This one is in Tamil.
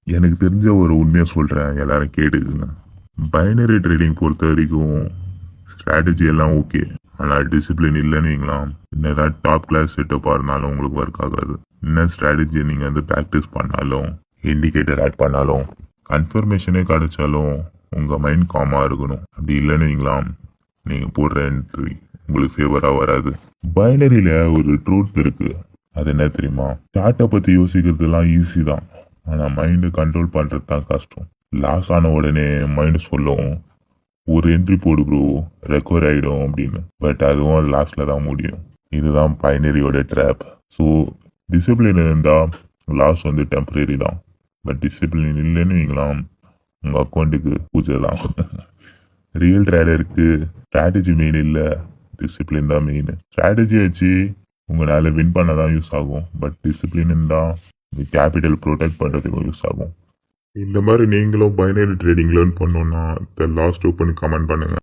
எனக்கு தெரிஞ்ச ஒரு உண்மையை சொல்கிறேன், எல்லாரும் கேட்டுக்குங்க. பைனரி ட்ரேடிங் பொறுத்த வரைக்கும் ஸ்ட்ராட்டஜி எல்லாம் ஓகே. ஆனால் டிசிப்ளின் இல்லைன்னு வைங்களேன், என்னதான் டாப் கிளாஸ் செட்டப்பாக இருந்தாலும் உங்களுக்கு ஒர்க் ஆகாது. என்ன ஸ்ட்ராட்டஜியை நீங்கள் வந்து ப்ராக்டிஸ் பண்ணாலும், இண்டிகேட்டர் ஆட் பண்ணாலும், கன்ஃபர்மேஷனே கிடைச்சாலும் உங்கள் மைண்ட் காமாக இருக்கணும். அப்படி இல்லைன்னு வைங்களேன், நீங்கள் போடுற என்ட்ரி உங்களுக்கு ஃபேவராக வராது. பைனரியில் ஒரு ட்ரூத் இருக்குது. அது என்ன தெரியுமா? சார்ட்டை பற்றி யோசிக்கிறதுலாம் ஈஸி தான், ஆனால் மைண்டை கண்ட்ரோல் பண்ணுறது தான் கஷ்டம். லாஸ் ஆன உடனே மைண்டு சொல்லும், ஒரு என்ட்ரி போடு ப்ரோ, ரெக்கவர் ஆகிடும் அப்படின்னு. பட் அதுவும் லாஸ்ட்ல தான் முடியும். இதுதான் பைனரியோட ட்ராப். ஸோ டிசிப்ளின் இருந்தால் லாஸ் வந்து டெம்பரரி தான். பட் டிசிப்ளின் இல்லைன்னு வைங்களாம், உங்கள் அக்கௌண்ட்டுக்கு பூஜை தான். ரியல் ட்ரேடருக்கு ஸ்ட்ராட்டஜி மெயின் இல்லை, டிசிப்ளின் தான் மெயின். ஸ்ட்ராட்டஜி வச்சு உங்களால் வின் பண்ண தான் யூஸ் ஆகும். பட் டிசிப்ளின் இருந்தால் இந்த கேபிட்டல் ப்ரொடெக்ட் பண்ணுறதுக்கும் யூஸ் ஆகும். இந்த மாதிரி நீங்களும் பைனரி ட்ரேடிங் லேர்ன் பண்ணணுன்னா த லாஸ்ட் ஓப்பன் கமெண்ட் பண்ணுங்கள்.